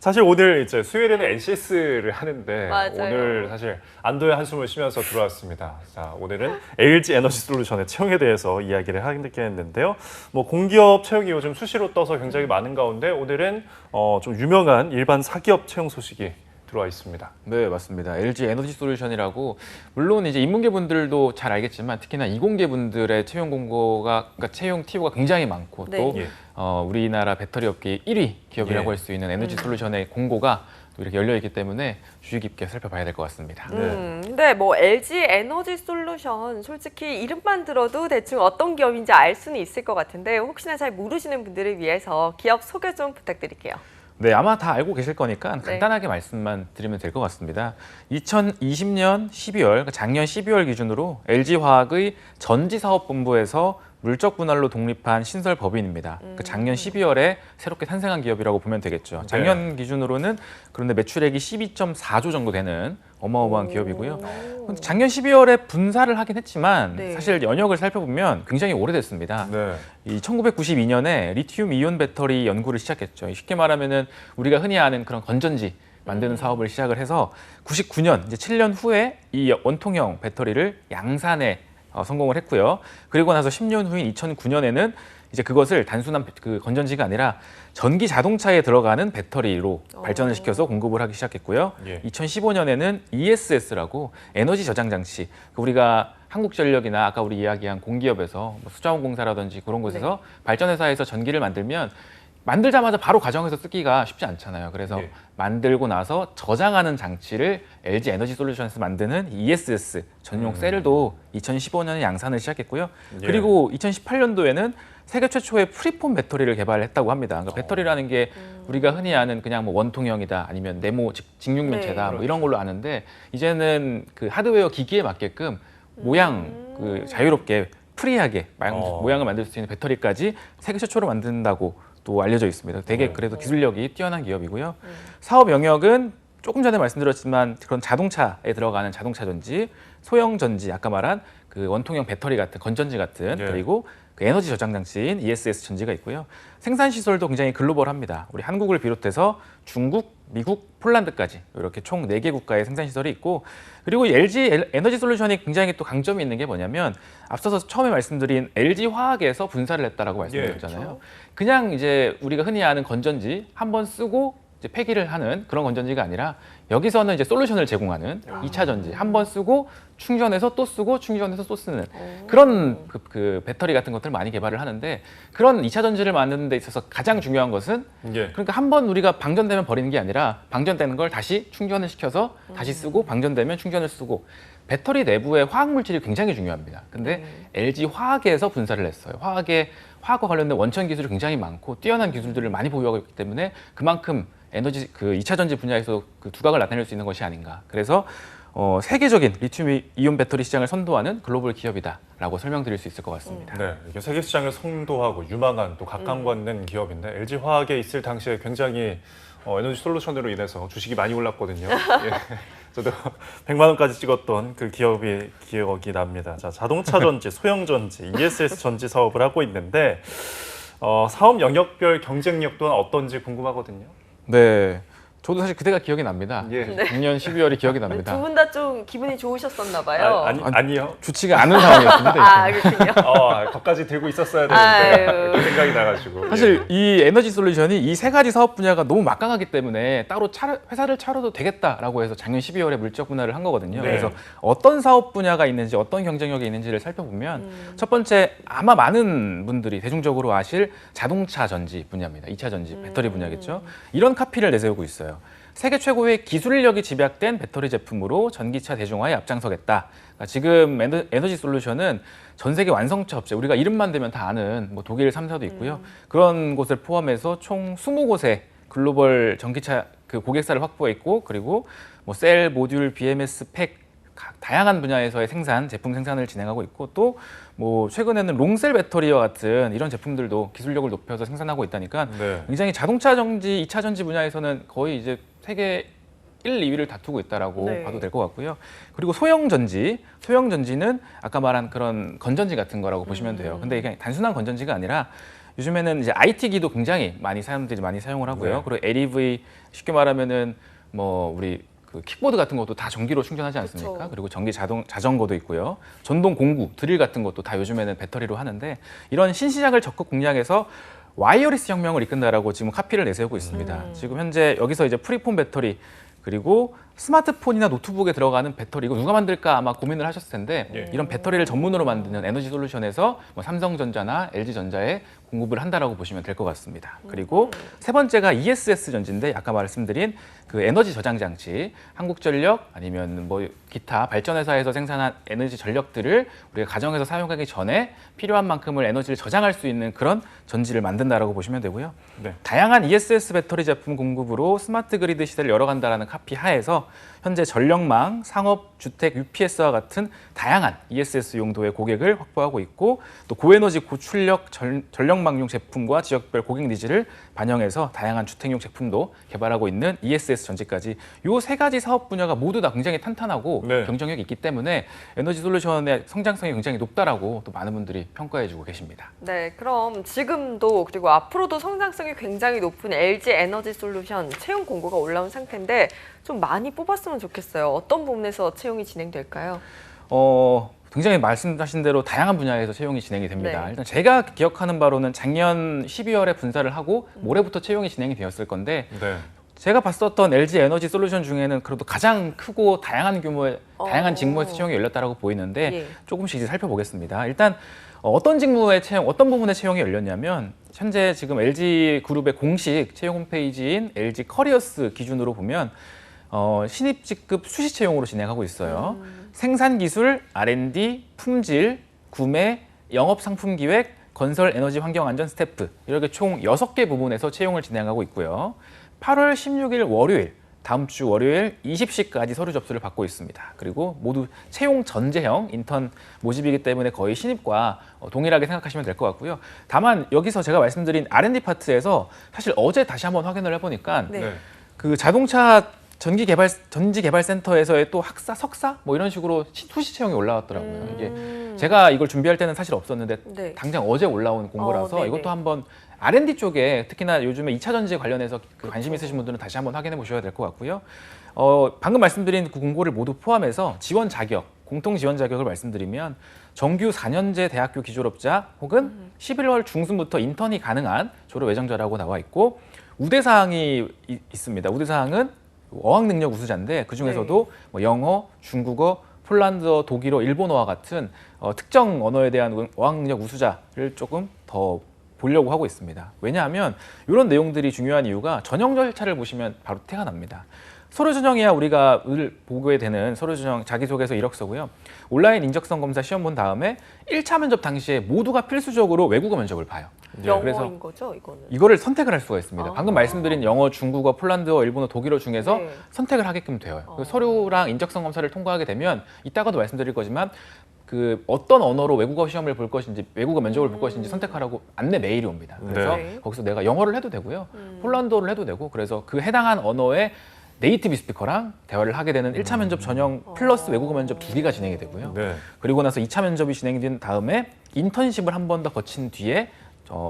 사실 오늘 이제 수요일에는 NCS를 하는데 맞아요. 오늘 사실 안도의 한숨을 쉬면서 들어왔습니다. 자, 오늘은 LG 에너지 솔루션의 채용에 대해서 이야기를 하겠는데요. 뭐 공기업 채용이 요즘 수시로 떠서 굉장히 많은 가운데 오늘은 좀 유명한 일반 사기업 채용 소식이 들어와 있습니다. 네, 맞습니다. LG 에너지 솔루션이라고 물론 이제 인문계 분들도 잘 알겠지만 특히나 이공계 분들의 채용 공고가 그러니까 채용 TO가 굉장히 많고 네. 또 예. 우리나라 배터리 업계 1위 기업이라고 예. 할 수 있는 에너지 솔루션의 공고가 또 이렇게 열려 있기 때문에 주의 깊게 살펴봐야 될 것 같습니다. 근데 뭐 LG 에너지 솔루션 솔직히 이름만 들어도 대충 어떤 기업인지 알 수는 있을 것 같은데 혹시나 잘 모르시는 분들을 위해서 기업 소개 좀 부탁드릴게요. 네, 아마 다 알고 계실 거니까 네. 간단하게 말씀만 드리면 될 것 같습니다. 2020년 12월, 그러니까 작년 12월 기준으로 LG화학의 전지사업본부에서 물적 분할로 독립한 신설 법인입니다. 그러니까 작년 12월에 새롭게 탄생한 기업이라고 보면 되겠죠. 작년 기준으로는 그런데 매출액이 12.4조 정도 되는 어마어마한 기업이고요. 근데 작년 12월에 분사를 하긴 했지만 네. 사실 연역을 살펴보면 굉장히 오래됐습니다. 네. 이 1992년에 리튬 이온 배터리 연구를 시작했죠. 쉽게 말하면은 우리가 흔히 아는 그런 건전지 만드는 사업을 시작을 해서 99년 이제 7년 후에 이 원통형 배터리를 양산에 성공을 했고요. 그리고 나서 10년 후인 2009년에는 이제 그것을 단순한 그 건전지가 아니라 전기 자동차에 들어가는 배터리로 발전을 시켜서 공급을 하기 시작했고요. 예. 2015년에는 ESS라고 에너지 저장 장치, 우리가 한국전력이나 아까 우리 이야기한 공기업에서 뭐 수자원공사라든지 그런 곳에서 발전회사에서 전기를 만들면 만들자마자 바로 가정에서 쓰기가 쉽지 않잖아요. 그래서 예. 만들고 나서 저장하는 장치를 LG 에너지 솔루션에서 만드는 ESS 전용 셀도 2015년에 양산을 시작했고요. 예. 그리고 2018년도에는 세계 최초의 프리폼 배터리를 개발했다고 합니다. 그러니까 배터리라는 게 우리가 흔히 아는 그냥 뭐 원통형이다 아니면 네모 직육면체다 네. 뭐 이런 걸로 아는데 이제는 그 하드웨어 기기에 맞게끔 모양 그 자유롭게 프리하게 모양을 만들 수 있는 배터리까지 세계 최초로 만든다고 또 알려져 있습니다. 되게 그래도 기술력이 뛰어난 기업이고요. 사업 영역은 조금 전에 말씀드렸지만 그런 자동차에 들어가는 자동차 전지, 소형 전지, 아까 말한 그 원통형 배터리 같은 건전지 같은 네. 그리고 그 에너지 저장 장치인 ESS 전지가 있고요. 생산 시설도 굉장히 글로벌합니다. 우리 한국을 비롯해서 중국, 미국, 폴란드까지 이렇게 총 4개 국가의 생산 시설이 있고 그리고 LG 에너지 솔루션이 굉장히 또 강점이 있는 게 뭐냐면 앞서서 처음에 말씀드린 LG 화학에서 분사를 했다라고 말씀드렸잖아요. 그냥 이제 우리가 흔히 아는 건전지 한 번 쓰고 이제 폐기를 하는 그런 건전지가 아니라 여기서는 이제 솔루션을 제공하는 2차 전지 한 번 쓰고 충전해서 또 쓰고 충전해서 또 쓰는 그런 그 배터리 같은 것들을 많이 개발을 하는데 그런 2차 전지를 만드는 데 있어서 가장 중요한 것은 예. 그러니까 한 번 우리가 방전되면 버리는 게 아니라 방전되는 걸 다시 충전을 시켜서 다시 쓰고 방전되면 충전을 쓰고 배터리 내부의 화학 물질이 굉장히 중요합니다. 근데 LG 화학에서 분사를 했어요. 화학과 관련된 원천 기술이 굉장히 많고 뛰어난 기술들을 많이 보유하고 있기 때문에 그만큼 에너지 그 2차 전지 분야에서 그 두각을 나타낼 수 있는 것이 아닌가. 그래서 세계적인 리튬 이온 배터리 시장을 선도하는 글로벌 기업이다라고 설명드릴 수 있을 것 같습니다. 네, 이게 세계 시장을 선도하고 유망한 또 각광받는 기업인데 LG 화학에 있을 당시에 굉장히 에너지 솔루션으로 인해서 주식이 많이 올랐거든요. 예. 저도 100만 원까지 찍었던 그 기업이 기억이 납니다. 자, 자동차 전지, 소형 전지, ESS 전지 사업을 하고 있는데 사업 영역별 경쟁력 또한 어떤지 궁금하거든요. 네. 저도 사실 그때가 기억이 납니다. 예. 작년 12월이 기억이 납니다. 두 분 다 좀 기분이 좋으셨었나 봐요. 아니요. 좋지가 않은 상황이었습니다. 아, 그렇군요. 거기까지 들고 있었어야 되는데 아유. 그 생각이 나가지고. 사실 이 에너지 솔루션이 이 세 가지 사업 분야가 너무 막강하기 때문에 따로 회사를 차려도 되겠다라고 해서 작년 12월에 물적 분할을 한 거거든요. 네. 그래서 어떤 사업 분야가 있는지 어떤 경쟁력이 있는지를 살펴보면 첫 번째 아마 많은 분들이 대중적으로 아실 자동차 전지 분야입니다. 2차 전지 배터리 분야겠죠. 이런 카피를 내세우고 있어요. 세계 최고의 기술력이 집약된 배터리 제품으로 전기차 대중화에 앞장서겠다. 그러니까 지금 에너지 솔루션은 전 세계 완성차 업체, 우리가 이름만 대면 다 아는 뭐 독일 3사도 있고요. 그런 곳을 포함해서 총 20곳의 글로벌 전기차 그 고객사를 확보했고 그리고 뭐 셀, 모듈, BMS, 팩 다양한 분야에서의 제품 생산을 진행하고 있고 또 뭐 최근에는 롱셀 배터리와 같은 이런 제품들도 기술력을 높여서 생산하고 있다니까 네. 굉장히 자동차 전지, 2차 전지 분야에서는 거의 이제 세계 1, 2위를 다투고 있다라고 네. 봐도 될 것 같고요. 그리고 소형 전지는 아까 말한 그런 건전지 같은 거라고 보시면 돼요. 근데 이게 단순한 건전지가 아니라 요즘에는 이제 IT기도 굉장히 사람들이 많이 사용을 하고요. 네. 그리고 LEV 쉽게 말하면은 뭐 우리 그 킥보드 같은 것도 다 전기로 충전하지 않습니까? 그쵸. 그리고 전기 자전거도 있고요. 전동 공구, 드릴 같은 것도 다 요즘에는 배터리로 하는데 이런 신시장을 적극 공략해서 와이어리스 혁명을 이끈다라고 지금 카피를 내세우고 있습니다. 지금 현재 여기서 이제 프리폼 배터리 그리고 스마트폰이나 노트북에 들어가는 배터리 이거 누가 만들까 아마 고민을 하셨을 텐데 예. 이런 배터리를 전문으로 만드는 에너지 솔루션에서 뭐 삼성전자나 LG전자에 공급을 한다라고 보시면 될 것 같습니다. 그리고 세 번째가 ESS 전지인데 아까 말씀드린 그 에너지 저장 장치, 한국전력 아니면 뭐 기타 발전회사에서 생산한 에너지 전력들을 우리가 가정에서 사용하기 전에 필요한 만큼을 에너지를 저장할 수 있는 그런 전지를 만든다라고 보시면 되고요. 네. 다양한 ESS 배터리 제품 공급으로 스마트 그리드 시대를 열어간다라는 카피 하에서 현재 전력망, 상업, 주택, UPS와 같은 다양한 ESS 용도의 고객을 확보하고 있고 또 고에너지 고출력 전력망용 제품과 지역별 고객 니즈를 반영해서 다양한 주택용 제품도 개발하고 있는 ESS 전지까지 이 세 가지 사업 분야가 모두 다 굉장히 탄탄하고 네. 경쟁력이 있기 때문에 에너지 솔루션의 성장성이 굉장히 높다라고 또 많은 분들이 평가해주고 계십니다. 네, 그럼 지금도 그리고 앞으로도 성장성이 굉장히 높은 LG 에너지 솔루션 채용 공고가 올라온 상태인데 좀 많이 뽑았으면 좋겠어요. 어떤 부분에서 채용이 진행될까요? 굉장히 말씀하신 대로 다양한 분야에서 채용이 진행이 됩니다. 네. 일단 제가 기억하는 바로는 작년 12월에 분사를 하고 올해부터 채용이 진행이 되었을 건데 네. 제가 봤었던 LG 에너지 솔루션 중에는 그래도 가장 크고 다양한 규모의 다양한 직무에서 채용이 열렸다라고 보이는데 예. 조금씩 이제 살펴보겠습니다. 일단 어떤 직무의 채용, 어떤 부분의 채용이 열렸냐면 현재 지금 LG 그룹의 공식 채용 홈페이지인 LG 커리어스 기준으로 보면 신입 직급 수시 채용으로 진행하고 있어요. 생산 기술, R&D, 품질, 구매, 영업 상품 기획, 건설 에너지 환경 안전 스태프 이렇게 총 6개 부분에서 채용을 진행하고 있고요. 8월 16일 월요일 다음 주 월요일 20시까지 서류 접수를 받고 있습니다. 그리고 모두 채용 전제형 인턴 모집이기 때문에 거의 신입과 동일하게 생각하시면 될 것 같고요. 다만 여기서 제가 말씀드린 R&D 파트에서 사실 어제 다시 한번 확인을 해보니까 네. 네. 그 자동차 전지 개발 센터에서의 또 학사, 석사 뭐 이런 식으로 수시 채용이 올라왔더라고요. 이게 제가 이걸 준비할 때는 사실 없었는데 네. 당장 어제 올라온 공고라서 네네. 이것도 한번 R&D 쪽에 특히나 요즘에 2차 전지 관련해서 그 관심 있으신 분들은 다시 한번 확인해 보셔야 될 것 같고요. 방금 말씀드린 그 공고를 모두 포함해서 지원 자격, 공통 지원 자격을 말씀드리면 정규 4년제 대학교 기졸업자 혹은 11월 중순부터 인턴이 가능한 졸업 예정자라고 나와 있고 우대 사항이 있습니다. 우대 사항은 어학 능력 우수자인데 그 중에서도 뭐 영어, 중국어, 폴란드어, 독일어, 일본어와 같은 특정 언어에 대한 어학 능력 우수자를 조금 더 보려고 하고 있습니다. 왜냐하면 이런 내용들이 중요한 이유가 전형 절차를 보시면 바로 티가 납니다. 서류 전형이야 우리가 늘 보게 되는 서류 전형 자기소개서 이력서고요. 온라인 인적성 검사 시험 본 다음에 1차 면접 당시에 모두가 필수적으로 외국어 면접을 봐요. 그래서 영어인 거죠, 이거는? 이거를 선택을 할 수가 있습니다. 아. 방금 말씀드린 영어, 중국어, 폴란드어, 일본어, 독일어 중에서 네. 선택을 하게끔 되어요. 그 서류랑 인적성 검사를 통과하게 되면 이따가도 말씀드릴 거지만 그 어떤 언어로 외국어 시험을 볼 것인지 외국어 면접을 볼 것인지 선택하라고 안내 메일이 옵니다. 그래서 네. 거기서 내가 영어를 해도 되고요. 폴란드어를 해도 되고 그래서 그 해당한 언어의 네이티브 스피커랑 대화를 하게 되는 1차 면접 전형 플러스 외국어 면접 2개가 진행이 되고요. 네. 그리고 나서 2차 면접이 진행된 다음에 인턴십을 한 번 더 거친 뒤에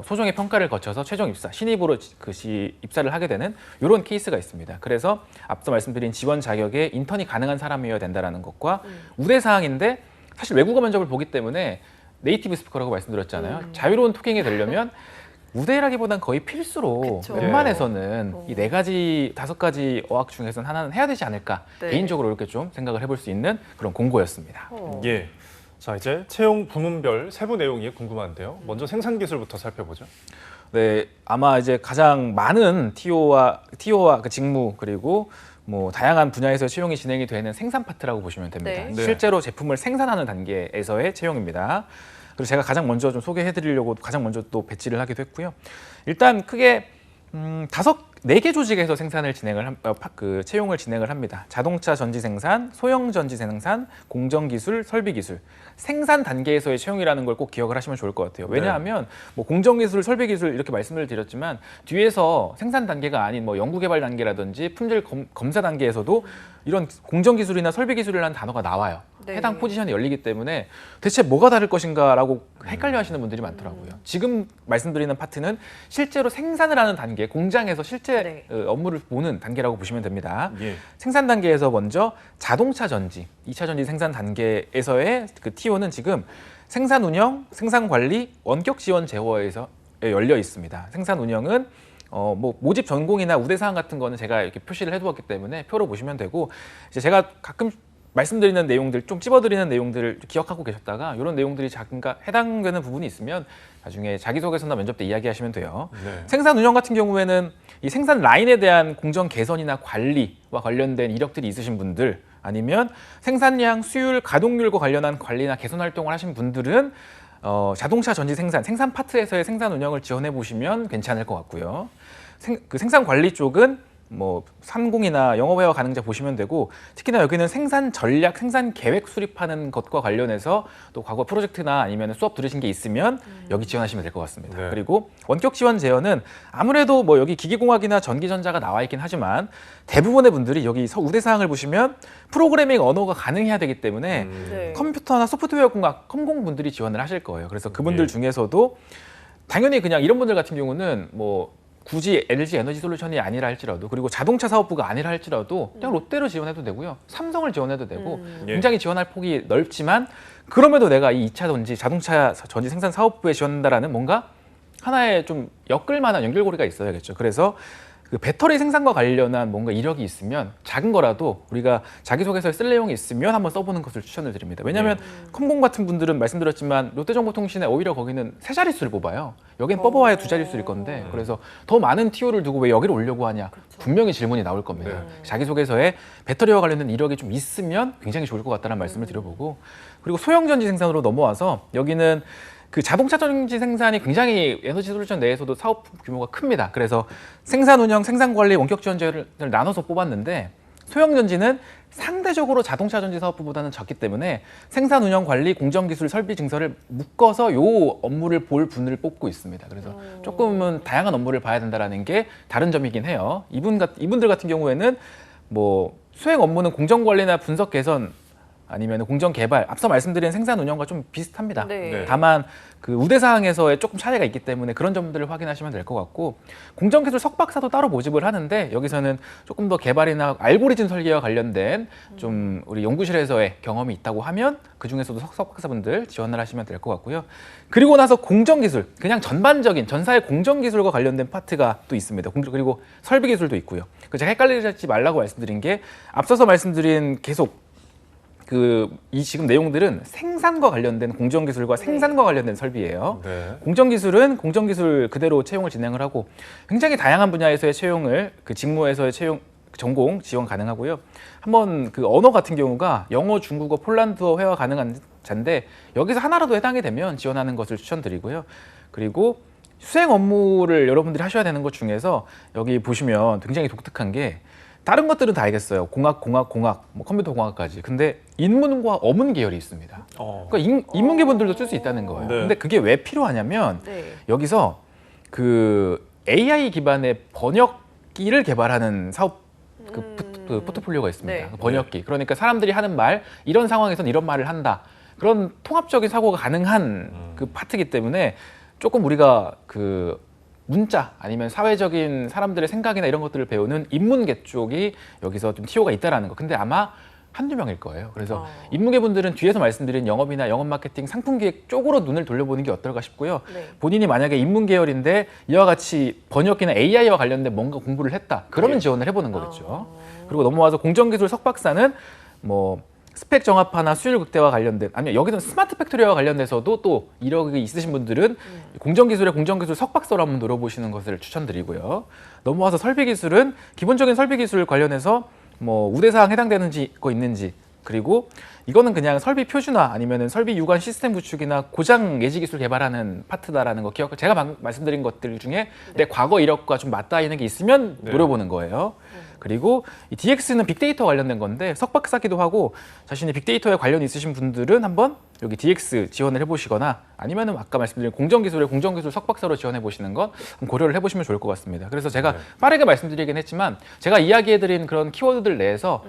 소정의 평가를 거쳐서 최종 입사, 신입으로 입사를 하게 되는 이런 케이스가 있습니다. 그래서 앞서 말씀드린 지원 자격에 인턴이 가능한 사람이어야 된다는 것과 우대 사항인데 사실 외국어 면접을 보기 때문에 네이티브 스피커라고 말씀드렸잖아요. 자유로운 토킹이 되려면 우대라기보단 거의 필수로 그쵸. 웬만해서는 이 4가지, 5가지 어학 중에서는 하나는 해야 되지 않을까 네. 개인적으로 이렇게 좀 생각을 해볼 수 있는 그런 공고였습니다. 예. 자, 이제 채용 부문별 세부 내용이 궁금한데요. 먼저 생산 기술부터 살펴보죠. 네, 아마 이제 가장 많은 TO와 그 직무 그리고 뭐 다양한 분야에서 채용이 진행이 되는 생산 파트라고 보시면 됩니다. 네. 네. 실제로 제품을 생산하는 단계에서의 채용입니다. 그리고 제가 가장 먼저 좀 소개해드리려고 가장 먼저 또 배치를 하기도 했고요. 일단 크게 4개 조직에서 생산을 채용을 진행을 합니다. 자동차 전지 생산, 소형 전지 생산, 공정 기술, 설비 기술. 생산 단계에서의 채용이라는 걸 꼭 기억을 하시면 좋을 것 같아요. 왜냐하면 뭐 공정 기술, 설비 기술 이렇게 말씀을 드렸지만 뒤에서 생산 단계가 아닌 뭐 연구 개발 단계라든지 품질 검사 단계에서도 이런 공정 기술이나 설비 기술이라는 단어가 나와요. 네. 해당 포지션이 열리기 때문에 대체 뭐가 다를 것인가라고 헷갈려 하시는 분들이 많더라고요. 지금 말씀드리는 파트는 실제로 생산을 하는 단계, 공장에서 실제 네. 업무를 보는 단계라고 보시면 됩니다. 예. 생산 단계에서 먼저 자동차 전지, 2차 전지 생산 단계에서의 그 TO는 지금 생산 운영, 생산 관리, 원격 지원 제어에서 열려 있습니다. 생산 운영은 뭐 모집 전공이나 우대 사항 같은 거는 제가 이렇게 표시를 해두었기 때문에 표로 보시면 되고, 이제 제가 가끔 말씀드리는 내용들, 좀 찝어드리는 내용들을 기억하고 계셨다가 이런 내용들이 잠깐 해당되는 부분이 있으면 나중에 자기소개서나 면접 때 이야기하시면 돼요. 네. 생산 운영 같은 경우에는 이 생산 라인에 대한 공정 개선이나 관리와 관련된 이력들이 있으신 분들, 아니면 생산량, 수율, 가동률과 관련한 관리나 개선 활동을 하신 분들은 자동차 전지 생산 파트에서의 생산 운영을 지원해 보시면 괜찮을 것 같고요. 그 생산 관리 쪽은 뭐 산공이나 영업회화 가능자 보시면 되고, 특히나 여기는 생산 전략, 생산 계획 수립하는 것과 관련해서 또 과거 프로젝트나 아니면 수업 들으신 게 있으면 여기 지원하시면 될 것 같습니다. 네. 그리고 원격 지원 제어는 아무래도 뭐 여기 기기공학이나 전기전자가 나와 있긴 하지만 대부분의 분들이 여기 우대 사항을 보시면 프로그래밍 언어가 가능해야 되기 때문에 네. 컴퓨터나 소프트웨어 공학, 컴공 분들이 지원을 하실 거예요. 그래서 그분들 예. 중에서도 당연히 그냥 이런 분들 같은 경우는 뭐 굳이 LG 에너지 솔루션이 아니라 할지라도, 그리고 자동차 사업부가 아니라 할지라도 그냥 롯데로 지원해도 되고요. 삼성을 지원해도 되고 예. 굉장히 지원할 폭이 넓지만, 그럼에도 내가 이 2차 전지, 자동차 전지 생산 사업부에 지원한다라는 뭔가 하나의 좀 엮을 만한 연결고리가 있어야겠죠. 그래서 그 배터리 생산과 관련한 뭔가 이력이 있으면 작은 거라도 우리가 자기소개서에 쓸 내용이 있으면 한번 써보는 것을 추천을 드립니다. 왜냐하면 컴공 같은 분들은 말씀드렸지만 롯데정보통신에 오히려 거기는 세 자릿수를 뽑아요. 여긴 뽑아와야 두 자릿수일 건데, 그래서 더 많은 TO를 두고 왜 여기를 오려고 하냐, 분명히 질문이 나올 겁니다. 네. 자기소개서에 배터리와 관련된 이력이 좀 있으면 굉장히 좋을 것 같다는 말씀을 드려보고, 그리고 소형전지 생산으로 넘어와서 여기는 그 자동차 전지 생산이 굉장히 에너지 솔루션 내에서도 사업 규모가 큽니다. 그래서 생산 운영, 생산 관리, 원격 지원제를 나눠서 뽑았는데, 소형 전지는 상대적으로 자동차 전지 사업부보다는 적기 때문에 생산 운영 관리, 공정 기술, 설비 증설을 묶어서 요 업무를 볼 분을 뽑고 있습니다. 그래서 조금은 다양한 업무를 봐야 된다라는 게 다른 점이긴 해요. 이분들 같은 경우에는 뭐 수행 업무는 공정 관리나 분석 개선, 아니면 공정 개발, 앞서 말씀드린 생산 운영과 좀 비슷합니다. 네. 네. 다만 그 우대 사항에서의 조금 차이가 있기 때문에 그런 점들을 확인하시면 될 것 같고, 공정기술 석박사도 따로 모집을 하는데 여기서는 조금 더 개발이나 알고리즘 설계와 관련된 좀 우리 연구실에서의 경험이 있다고 하면 그 중에서도 석박사분들 지원을 하시면 될 것 같고요. 그리고 나서 공정기술, 그냥 전반적인 전사의 공정기술과 관련된 파트가 또 있습니다. 그리고 설비기술도 있고요. 제가 헷갈리지 말라고 말씀드린 게, 앞서서 말씀드린 계속 이 지금 내용들은 생산과 관련된 공정기술과 생산과 관련된 설비예요. 네. 공정기술은 공정기술 그대로 채용을 진행을 하고, 굉장히 다양한 분야에서의 채용을, 그 직무에서의 채용, 전공 지원 가능하고요. 한번 그 언어 같은 경우가 영어, 중국어, 폴란드어 회화 가능한 자인데 여기서 하나라도 해당이 되면 지원하는 것을 추천드리고요. 그리고 수행 업무를 여러분들이 하셔야 되는 것 중에서 여기 보시면 굉장히 독특한 게, 다른 것들은 다 알겠어요. 공학, 뭐 컴퓨터 공학까지. 근데 인문과 어문 계열이 있습니다. 그러니까 인문계 분들도 쓸 수 있다는 거예요. 네. 근데 그게 왜 필요하냐면 네. 여기서 그 AI 기반의 번역기를 개발하는 사업 그 포트폴리오가 있습니다. 네. 번역기. 그러니까 사람들이 하는 말, 이런 상황에서는 이런 말을 한다. 그런 통합적인 사고가 가능한 그 파트이기 때문에 조금 우리가 그 문자 아니면 사회적인 사람들의 생각이나 이런 것들을 배우는 인문계 쪽이 여기서 좀 TO가 있다라는 거. 근데 아마 한두 명일 거예요. 그래서 인문계 분들은 뒤에서 말씀드린 영업이나 영업 마케팅, 상품 기획 쪽으로 눈을 돌려보는 게 어떨까 싶고요. 네. 본인이 만약에 인문 계열인데 이와 같이 번역기나 AI와 관련된 뭔가 공부를 했다. 그러면 지원을 해보는 거겠죠. 그리고 넘어와서 공정기술 석박사는 뭐 스펙 정합화나 수율 극대화 관련된, 아니면 여기서는 스마트 팩토리와 관련돼서도 또 이력이 있으신 분들은 공정기술의 공정기술 석박사로 한번 노려보시는 것을 추천드리고요. 넘어와서 설비기술은 기본적인 설비기술 관련해서 뭐 우대사항 해당되는지 거 있는지, 그리고 이거는 그냥 설비 표준화 아니면은 설비 유관 시스템 구축이나 고장 예지 기술 개발하는 파트다라는 거 기억. 제가 방금 말씀드린 것들 중에 내 과거 이력과 좀 맞닿아 있는 게 있으면 노려보는 거예요. 그리고 이 DX는 빅데이터 관련된 건데 석박사기도 하고 자신이 빅데이터에 관련이 있으신 분들은 한번 여기 DX 지원을 해보시거나 아니면은 아까 말씀드린 공정기술에 공정기술 석박사로 지원해 보시는 것 고려를 해보시면 좋을 것 같습니다. 그래서 제가 네. 빠르게 말씀드리긴 했지만 제가 이야기해드린 그런 키워드들 내에서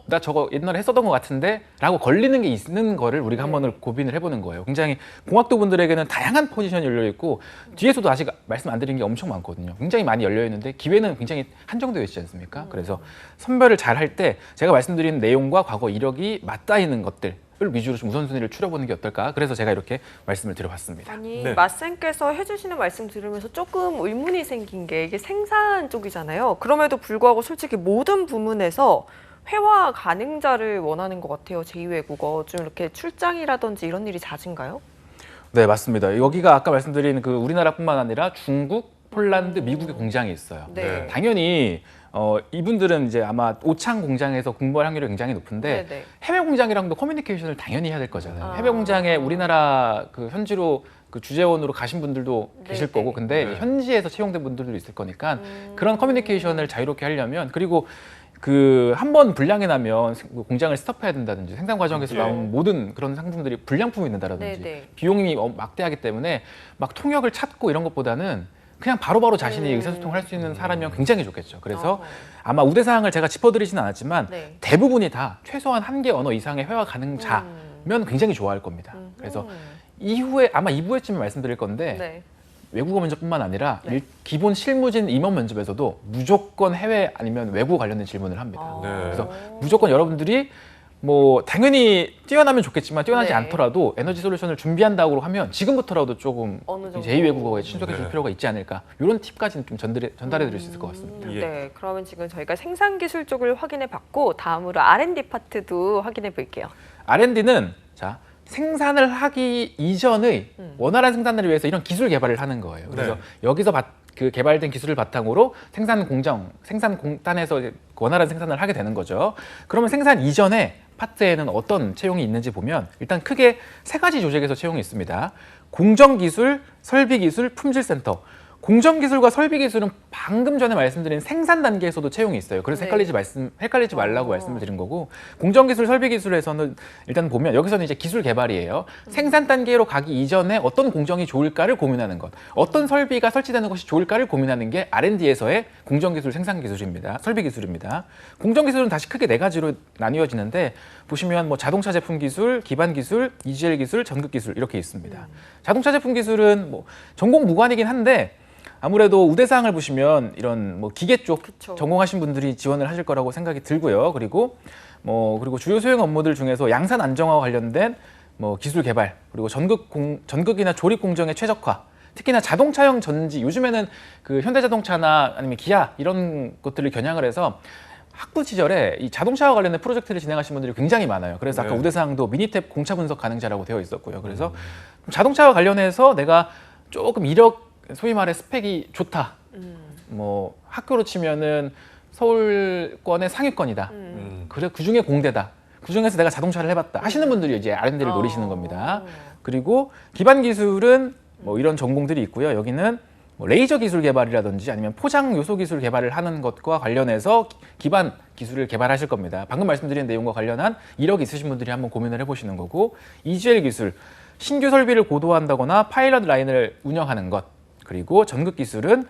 나 저거 옛날에 했었던 것 같은데 라고 걸리는 게 있는 거를 우리가 한번 고민을 해보는 거예요. 굉장히 공학도 분들에게는 다양한 포지션이 열려 있고 뒤에서도 아직 말씀 안 드린 게 엄청 많거든요. 굉장히 많이 열려 있는데 기회는 굉장히 한정되어 있지 않습니까? 그래서 선별을 잘 할 때 제가 말씀드린 내용과 과거 이력이 맞닿아 있는 것들 위주로 좀 우선순위를 추려보는 게 어떨까? 그래서 제가 이렇게 말씀을 드려봤습니다. 아니 네. 마쌤께서 해주시는 말씀 들으면서 조금 의문이 생긴 게 이게 생산 쪽이잖아요. 그럼에도 불구하고 솔직히 모든 부문에서 회화 가능자를 원하는 것 같아요. 제2외국어 좀 이렇게 출장이라든지 이런 일이 잦은가요? 네, 맞습니다. 여기가 아까 말씀드린 그 우리나라뿐만 아니라 중국, 폴란드, 미국의 공장이 있어요. 네. 당연히 이분들은 이제 아마 오창 공장에서 공부할 확률이 굉장히 높은데 네네. 해외 공장이랑도 커뮤니케이션을 당연히 해야 될 거잖아요. 아. 해외 공장에 우리나라 그 현지로 그 주재원으로 가신 분들도 계실 네네. 거고, 근데 네. 현지에서 채용된 분들도 있을 거니까 그런 커뮤니케이션을 자유롭게 하려면, 그리고 그 한 번 불량이 나면 공장을 스톱해야 된다든지 생산 과정에서 예. 나온 모든 그런 상품들이 불량품이 된다든지 네네. 비용이 막대하기 때문에 막 통역을 찾고 이런 것보다는 그냥 바로바로 자신이 의사소통을 할 수 있는 사람이면 굉장히 좋겠죠. 그래서 아마 우대사항을 제가 짚어드리지는 않았지만 네. 대부분이 다 최소한 한 개 언어 이상의 회화 가능자면 굉장히 좋아할 겁니다. 그래서 이후에 아마 2부에쯤에 말씀드릴 건데 네. 외국어 면접뿐만 아니라 네. 기본 실무진 임원 면접에서도 무조건 해외 아니면 외국어 관련된 질문을 합니다. 아. 네. 그래서 무조건 여러분들이 뭐 당연히 뛰어나면 좋겠지만 뛰어나지 네. 않더라도 에너지 솔루션을 준비한다고 하면 지금부터라도 조금 어느 정도. 제2외국어에 친숙해 줄 네. 필요가 있지 않을까, 이런 팁까지는 좀 전달해 드릴 수 있을 것 같습니다. 예. 네, 그러면 지금 저희가 생산 기술 쪽을 확인해 봤고 다음으로 R&D 파트도 확인해 볼게요. R&D는 자 생산을 하기 이전의 원활한 생산을 위해서 이런 기술 개발을 하는 거예요. 그래서 네. 여기서 그 개발된 기술을 바탕으로 생산 공단에서 원활한 생산을 하게 되는 거죠. 그러면 생산 이전에 파트에는 어떤 채용이 있는지 보면 일단 크게 세 가지 조직에서 채용이 있습니다. 공정기술, 설비기술, 품질센터. 공정기술과 설비기술은 방금 전에 말씀드린 생산 단계에서도 채용이 있어요. 그래서 네. 헷갈리지 말라고 말씀을 드린 거고, 공정기술, 설비기술에서는 일단 보면 여기서는 이제 기술 개발이에요. 생산 단계로 가기 이전에 어떤 공정이 좋을까를 고민하는 것, 어떤 설비가 설치되는 것이 좋을까를 고민하는 게 R&D에서의 공정기술, 생산기술입니다. 설비기술입니다. 공정기술은 다시 크게 네 가지로 나뉘어지는데 보시면 뭐 자동차 제품 기술, 기반 기술, EGL 기술, 전극 기술 이렇게 있습니다. 자동차 제품 기술은 뭐 전공 무관이긴 한데 아무래도 우대사항을 보시면 이런 뭐 기계 쪽 그쵸. 전공하신 분들이 지원을 하실 거라고 생각이 들고요. 그리고 그리고 주요 소형 업무들 중에서 양산 안정화와 관련된 뭐 기술 개발, 그리고 전극이나 조립 공정의 최적화, 특히나 자동차형 전지, 요즘에는 그 현대자동차나 아니면 기아 이런 것들을 겨냥을 해서 학부 시절에 이 자동차와 관련된 프로젝트를 진행하신 분들이 굉장히 많아요. 그래서 아까 네. 우대사항도 미니탭 공차 분석 가능자라고 되어 있었고요. 그래서 자동차와 관련해서 내가 조금 이력, 소위 말해 스펙이 좋다. 뭐 학교로 치면은 서울권의 상위권이다. 그래 그 중에 공대다. 그 중에서 내가 자동차를 해봤다 하시는 분들이 이제 R&D를 노리시는 겁니다. 그리고 기반 기술은 뭐 이런 전공들이 있고요. 여기는 뭐 레이저 기술 개발이라든지 아니면 포장 요소 기술 개발을 하는 것과 관련해서 기반 기술을 개발하실 겁니다. 방금 말씀드린 내용과 관련한 이력이 있으신 분들이 한번 고민을 해보시는 거고, EGL 기술, 신규 설비를 고도화한다거나 파일럿 라인을 운영하는 것, 그리고 전극 기술은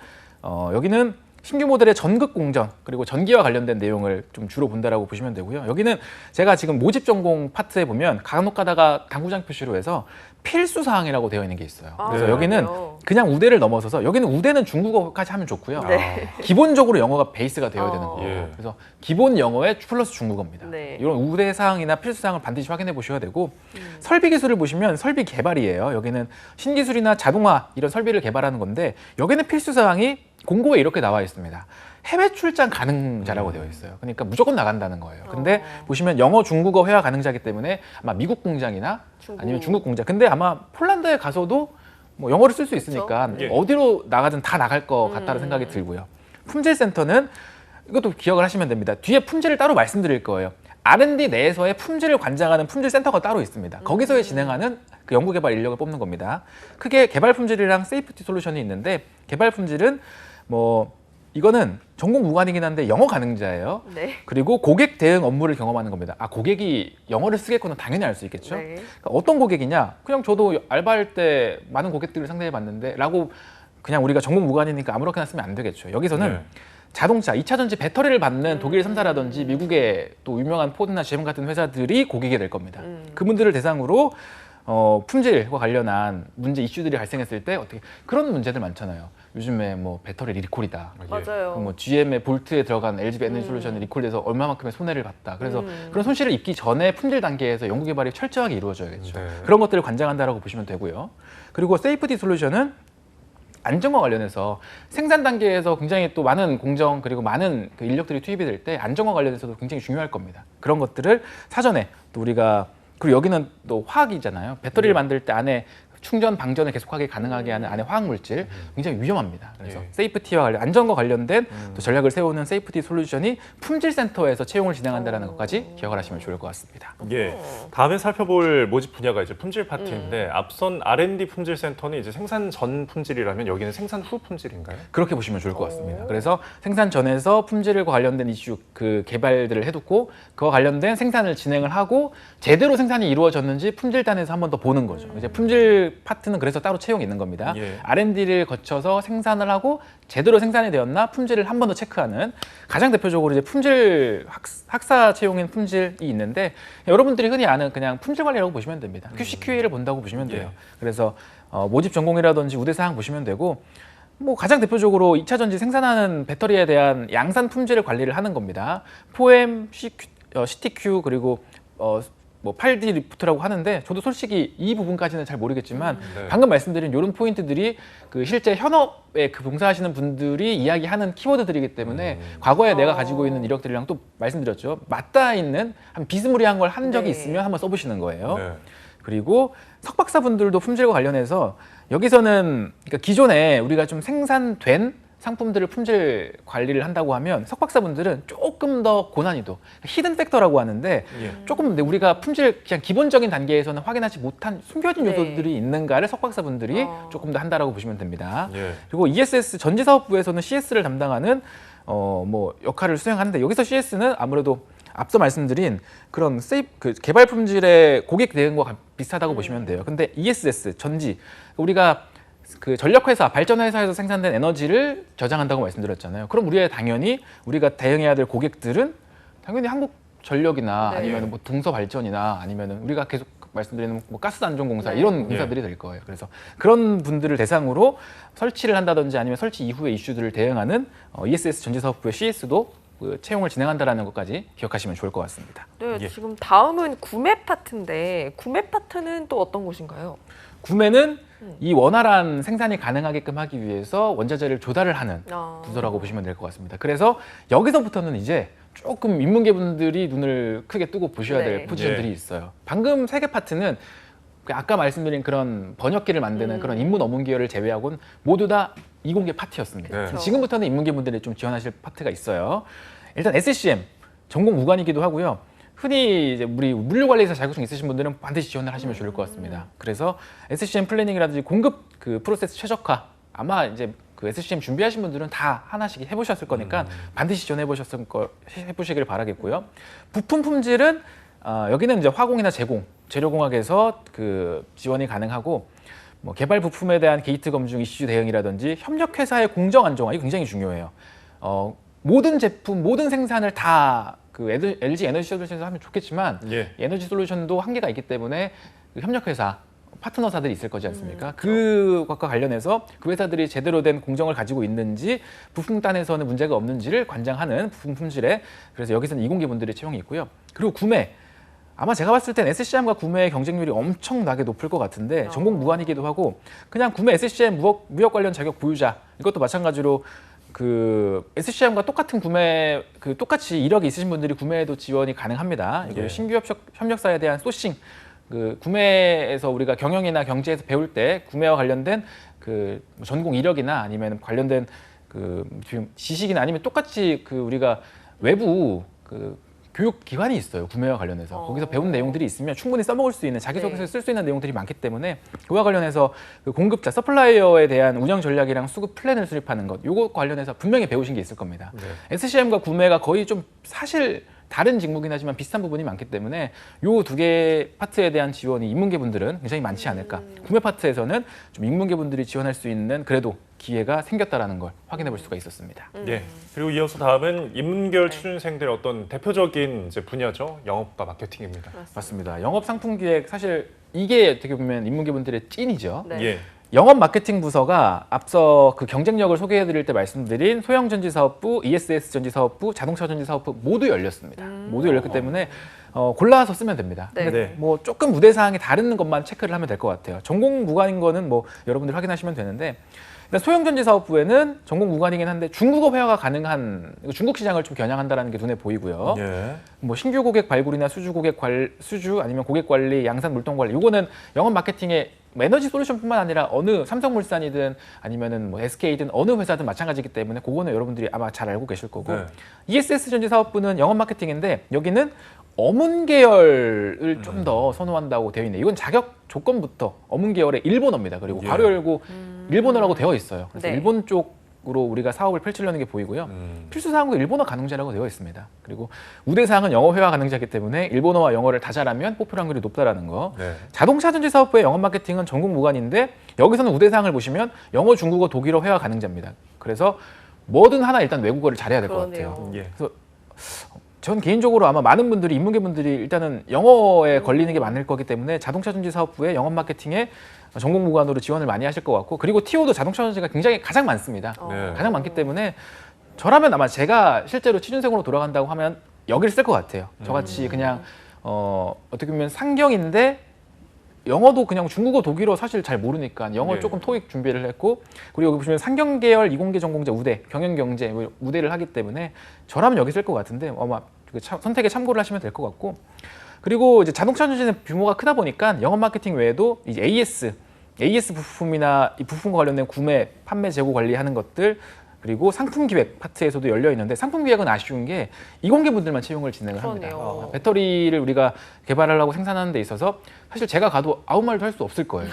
여기는 신규 모델의 전극 공정 그리고 전기와 관련된 내용을 좀 주로 본다라고 보시면 되고요. 여기는 제가 지금 모집 전공 파트에 보면 간혹 가다가 당구장 표시로 해서 필수 사항이라고 되어 있는 게 있어요. 그래서 네. 여기는 그래요? 그냥 우대를 넘어서서 여기는 우대는 중국어까지 하면 좋고요. 네. 기본적으로 영어가 베이스가 되어야 되는 거예요. 예. 그래서 기본 영어에 플러스 중국어입니다. 네. 이런 우대 사항이나 필수 사항을 반드시 확인해 보셔야 되고, 설비 기술을 보시면 설비 개발이에요. 여기는 신기술이나 자동화 이런 설비를 개발하는 건데 여기는 필수 사항이 공고에 이렇게 나와 있습니다. 해외 출장 가능자라고 되어 있어요. 그러니까 무조건 나간다는 거예요. 근데 보시면 영어, 중국어 회화 가능자이기 때문에 아마 미국 공장이나 아니면 중국 공장. 근데 아마 폴란드에 가서도 뭐 영어를 쓸 수 있으니까 예. 어디로 나가든 다 나갈 것 같다는 생각이 들고요. 품질센터는 이것도 기억을 하시면 됩니다. 뒤에 품질을 따로 말씀드릴 거예요. R&D 내에서의 품질을 관장하는 품질센터가 따로 있습니다. 거기서의 진행하는 그 연구개발 인력을 뽑는 겁니다. 크게 개발 품질이랑 세이프티 솔루션이 있는데, 개발 품질은 뭐 이거는 전공 무관이긴 한데 영어 가능자예요. 네. 그리고 고객 대응 업무를 경험하는 겁니다. 아, 고객이 영어를 쓰겠구나 당연히 알 수 있겠죠. 네. 그러니까 어떤 고객이냐? 그냥 저도 알바할 때 많은 고객들을 상대해 봤는데 라고 그냥 우리가 전공 무관이니까 아무렇게나 쓰면 안 되겠죠. 여기서는 네. 자동차, 2차 전지 배터리를 받는 독일 3사라든지 미국의 또 유명한 포드나 GM 같은 회사들이 고객이 될 겁니다. 그분들을 대상으로 품질과 관련한 문제 이슈들이 발생했을 때 어떻게 그런 문제들 많잖아요. 요즘에 뭐 배터리 리콜이다. 맞아요. 뭐 GM의 볼트에 들어간 LG 에너지 솔루션이 리콜돼서 얼마만큼의 손해를 봤다. 그래서 그런 손실을 입기 전에 품질 단계에서 연구 개발이 철저하게 이루어져야겠죠. 네. 그런 것들을 관장한다라고 보시면 되고요. 그리고 세이프티 솔루션은 안전과 관련해서 생산 단계에서 굉장히 또 많은 공정 그리고 많은 그 인력들이 투입이 될 때 안전과 관련해서도 굉장히 중요할 겁니다. 그런 것들을 사전에 또 우리가 그리고 여기는 또 화학이잖아요. 배터리를 만들 때 안에 충전, 방전을 계속하게 가능하게 하는 안에 화학 물질 굉장히 위험합니다. 그래서 예. 세이프티와 관련 안전과 관련된 또 전략을 세우는 세이프티 솔루션이 품질 센터에서 채용을 진행한다는 것까지 기억을 하시면 좋을 것 같습니다. 예. 다음에 살펴볼 모집 분야가 이제 품질 파트인데 앞선 R&D 품질 센터는 이제 생산 전 품질이라면 여기는 생산 후 품질인가요? 그렇게 보시면 좋을 것 같습니다. 그래서 생산 전에서 품질과 관련된 이슈 그 개발들을 해두고 그와 관련된 생산을 진행을 하고 제대로 생산이 이루어졌는지 품질단에서 한 번 더 보는 거죠. 이제 품질 파트는 그래서 따로 채용이 있는 겁니다. 예. R&D를 거쳐서 생산을 하고 제대로 생산이 되었나 품질을 한 번 더 체크하는 가장 대표적으로 이제 품질 학사 채용인 품질이 있는데 여러분들이 흔히 아는 그냥 품질 관리라고 보시면 됩니다. QC, QA를 본다고 보시면 돼요. 그래서 모집 전공이라든지 우대 사항 보시면 되고 뭐 가장 대표적으로 2차 전지 생산하는 배터리에 대한 양산 품질을 관리를 하는 겁니다. 포엠, CTQ 그리고 뭐 8D 리프트라고 하는데 저도 솔직히 이 부분까지는 잘 모르겠지만 네. 방금 말씀드린 이런 포인트들이 그 실제 현업에 그 봉사하시는 분들이 이야기하는 키워드들이기 때문에 과거에 내가 가지고 있는 이력들이랑 또 말씀드렸죠. 맞닿아 있는 한 비스무리한 걸 한 적이 네. 있으면 한번 써보시는 거예요. 네. 그리고 석박사분들도 품질과 관련해서 여기서는 그러니까 기존에 우리가 좀 생산된 상품들을 품질 관리를 한다고 하면 석박사분들은 조금 더 고난이도 히든 팩터라고 하는데 예. 조금 근데 우리가 품질 그냥 기본적인 단계에서는 확인하지 못한 숨겨진 네. 요소들이 있는가를 석박사분들이 어. 조금 더 한다라고 보시면 됩니다. 예. 그리고 ESS 전지사업부에서는 CS를 담당하는 뭐 역할을 수행하는데 여기서 CS는 아무래도 앞서 말씀드린 그런 그 개발 품질의 고객 대응과 비슷하다고 보시면 돼요. 근데 ESS 전지 우리가 그 전력회사, 발전회사에서 생산된 에너지를 저장한다고 말씀드렸잖아요. 그럼 당연히 우리가 대응해야 될 고객들은 당연히 한국전력이나 네. 아니면 뭐 동서발전이나 아니면 우리가 계속 말씀드리는 뭐 가스안전공사 네. 이런 공사들이 될 거예요. 그래서 그런 분들을 대상으로 설치를 한다든지 아니면 설치 이후의 이슈들을 대응하는 ESS 전지사업부의 CS도 그 채용을 진행한다라는 것까지 기억하시면 좋을 것 같습니다. 네, 예. 지금 다음은 구매 파트인데 구매 파트는 또 어떤 곳인가요? 구매는 이 원활한 생산이 가능하게끔 하기 위해서 원자재를 조달을 하는 아. 부서라고 보시면 될 것 같습니다. 그래서 여기서부터는 이제 조금 인문계분들이 눈을 크게 뜨고 보셔야 될 네. 포지션들이 네. 있어요. 방금 세 개 파트는 아까 말씀드린 그런 번역기를 만드는 그런 인문 어문 계열을 제외하고는 모두 다 이공계 파트였습니다. 네. 그렇죠. 지금부터는 인문계분들이 좀 지원하실 파트가 있어요. 일단 SCM 전공 무관이기도 하고요. 흔히 이제 우리 물류관리사 자격증 있으신 분들은 반드시 지원을 하시면 좋을 것 같습니다. 그래서 SCM 플래닝이라든지 공급 그 프로세스 최적화 아마 이제 그 SCM 준비하신 분들은 다 하나씩 해보셨을 거니까 반드시 해보시길 바라겠고요. 부품 품질은 여기는 이제 화공이나 제공, 재료공학에서 그 지원이 가능하고 뭐 개발 부품에 대한 게이트 검증, 이슈 대응이라든지 협력 회사의 공정 안정화 이거 굉장히 중요해요. 모든 제품, 모든 생산을 다 그 LG 에너지 솔루션에서 하면 좋겠지만 예. 에너지 솔루션도 한계가 있기 때문에 그 협력 회사 파트너사들이 있을 거지 않습니까? 그것과 관련해서 그 회사들이 제대로 된 공정을 가지고 있는지 부품단에서는 문제가 없는지를 관장하는 부품 품질에 그래서 여기서는 이공계 분들의 채용이 있고요. 그리고 구매 아마 제가 봤을 땐 SCM과 구매의 경쟁률이 엄청나게 높을 것 같은데 전공 무관이기도 하고 그냥 구매 SCM 무역 관련 자격 보유자 이것도 마찬가지로 그 SCM과 똑같은 구매 똑같이 이력이 있으신 분들이 구매에도 지원이 가능합니다. 예. 신규 협력사에 대한 소싱 그 구매에서 우리가 경영이나 경제에서 배울 때 구매와 관련된 그 전공 이력이나 아니면 관련된 그 지식이나 아니면 똑같이 그 우리가 외부 그 교육 기관이 있어요. 구매와 관련해서. 거기서 배운 내용들이 있으면 충분히 써먹을 수 있는 자기소개서에 네. 쓸 수 있는 내용들이 많기 때문에 그와 관련해서 그 공급자, 서플라이어에 대한 운영 전략이랑 수급 플랜을 수립하는 것, 요거 관련해서 분명히 배우신 게 있을 겁니다. 네. SCM과 구매가 거의 좀 사실 다른 직무긴 하지만 비슷한 부분이 많기 때문에 요 두 개 파트에 대한 지원이 인문계분들은 굉장히 많지 않을까. 구매 파트에서는 좀 인문계분들이 지원할 수 있는 그래도 기회가 생겼다라는 걸 확인해 볼 수가 있었습니다. 예. 그리고 이어서 다음은 인문계열 취준생들의 어떤 대표적인 이제 분야죠. 영업과 마케팅입니다. 맞습니다. 영업 상품 기획 사실 이게 어떻게 보면 인문계분들의 찐이죠. 네. 예. 영업 마케팅 부서가 앞서 그 경쟁력을 소개해 드릴 때 말씀드린 소형 전지 사업부, ESS 전지 사업부, 자동차 전지 사업부 모두 열렸습니다. 모두 열렸기 때문에 골라서 쓰면 됩니다. 네. 근데 네. 뭐 조금 무대 사항이 다른 것만 체크를 하면 될 것 같아요. 전공 무관인 거는 뭐 여러분들 확인하시면 되는데 일단 소형 전지 사업부에는 전공 무관이긴 한데 중국어 회화가 가능한 중국 시장을 좀 겨냥한다는 게 눈에 보이고요. 예. 뭐 신규 고객 발굴이나 수주 아니면 고객 관리, 양산 물동 관리 이거는 영업 마케팅의 에너지 솔루션뿐만 아니라 어느 삼성물산이든 아니면은 뭐 SK든 어느 회사든 마찬가지이기 때문에 그거는 여러분들이 아마 잘 알고 계실 거고 네. ESS 전지 사업부는 영업 마케팅인데 여기는 어문 계열을 좀 더 선호한다고 되어 있네요. 이건 자격 조건부터 어문 계열의 일본어입니다. 그리고 예. 괄호 열고 일본어라고 되어 있어요. 그래서 네. 일본 쪽으로 우리가 사업을 펼치려는 게 보이고요. 필수 사항도 일본어 가능자라고 되어 있습니다. 그리고 우대 사항은 영어 회화 가능자이기 때문에 일본어와 영어를 다 잘하면 뽑힐 확률이 높다라는 거. 네. 자동차 전지 사업부의 영업 마케팅은 전국 무관인데 여기서는 우대 사항을 보시면 영어, 중국어, 독일어 회화 가능자입니다. 그래서 뭐든 하나 일단 외국어를 잘해야 될 것 그러네요. 같아요. 예. 그래서 전 개인적으로 아마 많은 분들이 인문계분들이 일단은 영어에 걸리는 게 많을 거기 때문에 자동차 전지 사업부의 영업 마케팅에 전공 무관으로 지원을 많이 하실 것 같고 그리고 TO도 자동차 전지가 굉장히 가장 많습니다. 네. 가장 많기 때문에 저라면 아마 제가 실제로 취준생으로 돌아간다고 하면 여기를 쓸 것 같아요. 저같이 그냥 어떻게 보면 상경인데 영어도 그냥 중국어, 독일어 사실 잘 모르니까 영어 네. 조금 토익 준비를 했고 그리고 여기 보시면 상경 계열 이공계 전공자 우대, 경영경제 뭐 우대를 하기 때문에 저라면 여기 쓸 것 같은데 아마 그 선택에 참고를 하시면 될 것 같고 그리고 이제 자동차 전지는 규모가 크다 보니까 영업 마케팅 외에도 이제 AS 부품이나 이 부품과 관련된 구매, 판매, 재고 관리하는 것들 그리고 상품 기획 파트에서도 열려 있는데 상품 기획은 아쉬운 게 이공계 분들만 채용을 진행을 합니다. 그러네요. 배터리를 우리가 개발하려고 생산하는 데 있어서 사실 제가 가도 아무 말도 할 수 없을 거예요.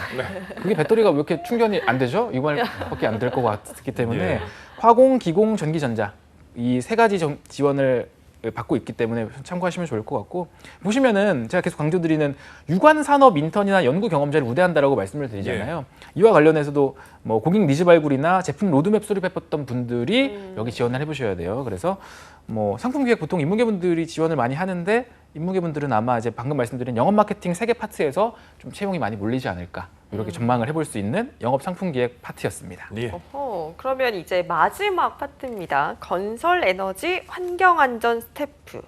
그게 배터리가 왜 이렇게 충전이 안 되죠? 이 말밖에 안 될 것 같기 때문에 예. 화공, 기공, 전기전자 이 세 가지 지원을 받고 있기 때문에 참고하시면 좋을 것 같고 보시면은 제가 계속 강조드리는 유관산업 인턴이나 연구 경험자를 우대한다라고 말씀을 드리잖아요. 이와 관련해서도 뭐 고객 니즈 발굴이나 제품 로드맵 수립해봤던 분들이 여기 지원을 해보셔야 돼요. 그래서 뭐 상품 기획 보통 인문계분들이 지원을 많이 하는데 인문계분들은 아마 이제 방금 말씀드린 영업 마케팅 3개 파트에서 좀 채용이 많이 몰리지 않을까 이렇게 전망을 해볼 수 있는 영업 상품 기획 파트였습니다. 예. 그러면 이제 마지막 파트입니다. 건설 에너지 환경 안전 스태프.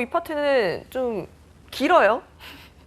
이 파트는 좀 길어요.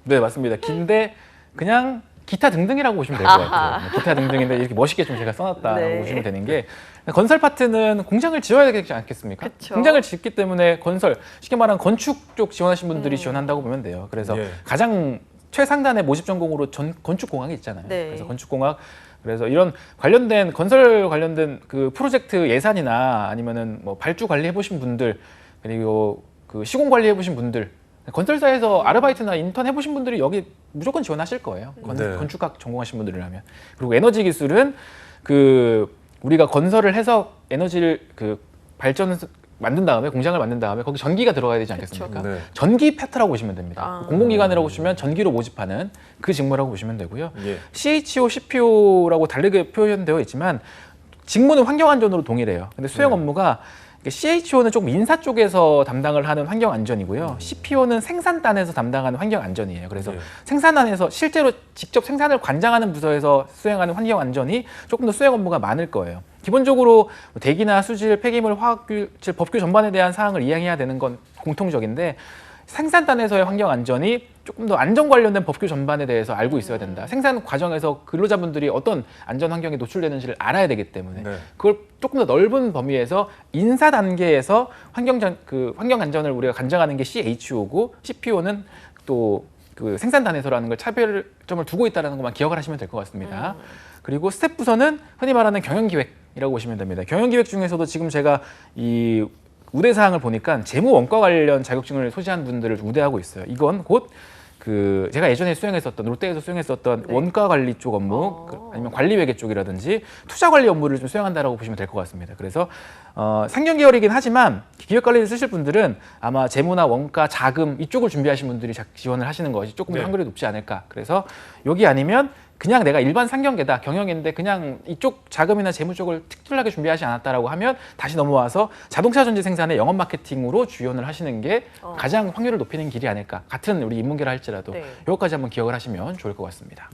네, 맞습니다. 긴데 그냥 기타 등등이라고 보시면 될 것 같아요. 기타 등등인데 이렇게 멋있게 좀 제가 써놨다고 네. 보시면 되는 게 건설 파트는 공장을 지어야 되지 않겠습니까? 그쵸. 공장을 짓기 때문에 건설, 쉽게 말하면 건축 쪽 지원하신 분들이 지원한다고 보면 돼요. 그래서 예. 가장 최상단의 모집 전공으로 건축공학이 있잖아요. 네. 그래서 건축공학 그래서 이런 관련된 건설 관련된 그 프로젝트 예산이나 아니면은 뭐 발주 관리해 보신 분들 그리고 그 시공 관리해 보신 분들 건설사에서 아르바이트나 인턴 해보신 분들이 여기 무조건 지원하실 거예요. 네. 건축학 전공하신 분들이라면. 그리고 에너지 기술은 그 우리가 건설을 해서 에너지를 그 발전 만든 다음에 공장을 만든 다음에 거기 전기가 들어가야 되지 않겠습니까? 네. 전기 패트라고 보시면 됩니다. 공공기관이라고 보시면 전기로 모집하는 그 직무라고 보시면 되고요. 예. CHO, CPO라고 다르게 표현되어 있지만 직무는 환경안전으로 동일해요. 근데 수행 업무가 CHO는 조금 인사 쪽에서 담당을 하는 환경안전이고요. CPO는 생산단에서 담당하는 환경안전이에요. 그래서 예. 생산단에서 실제로 직접 생산을 관장하는 부서에서 수행하는 환경안전이 조금 더 수행 업무가 많을 거예요. 기본적으로 대기나 수질, 폐기물, 화학질, 법규 전반에 대한 사항을 이행해야 되는 건 공통적인데 생산단에서의 환경안전이 조금 더 안전 관련된 법규 전반에 대해서 알고 있어야 된다. 생산 과정에서 근로자분들이 어떤 안전 환경에 노출되는지를 알아야 되기 때문에 네. 그걸 조금 더 넓은 범위에서 인사 단계에서 환경안전을 우리가 관장하는 게 CHO고 CPO는 또 그 생산단에서라는 걸 차별점을 두고 있다는 것만 기억을 하시면 될 것 같습니다. 그리고 스텝 부서는 흔히 말하는 경영기획이라고 보시면 됩니다. 경영기획 중에서도 지금 제가 이 우대 사항을 보니까 재무 원가 관련 자격증을 소지한 분들을 우대하고 있어요. 이건 곧 그 제가 예전에 수행했었던 롯데에서 수행했었던 네. 원가 관리 쪽 업무 아니면 관리 회계 쪽이라든지 투자 관리 업무를 좀 수행한다라고 보시면 될 것 같습니다. 그래서 상경 계열이긴 하지만 기획 관리를 쓰실 분들은 아마 재무나 원가, 자금 이쪽을 준비하신 분들이 지원을 하시는 것이 조금 더 네. 확률이 높지 않을까. 그래서 여기 아니면 그냥 내가 일반 상경계다 경영인데 그냥 이쪽 자금이나 재무 쪽을 특출나게 준비하지 않았다라고 하면 다시 넘어와서 자동차 전지 생산의 영업 마케팅으로 지원을 하시는 게 가장 확률을 높이는 길이 아닐까. 같은 우리 인문계라 할지라도 네. 이것까지 한번 기억을 하시면 좋을 것 같습니다.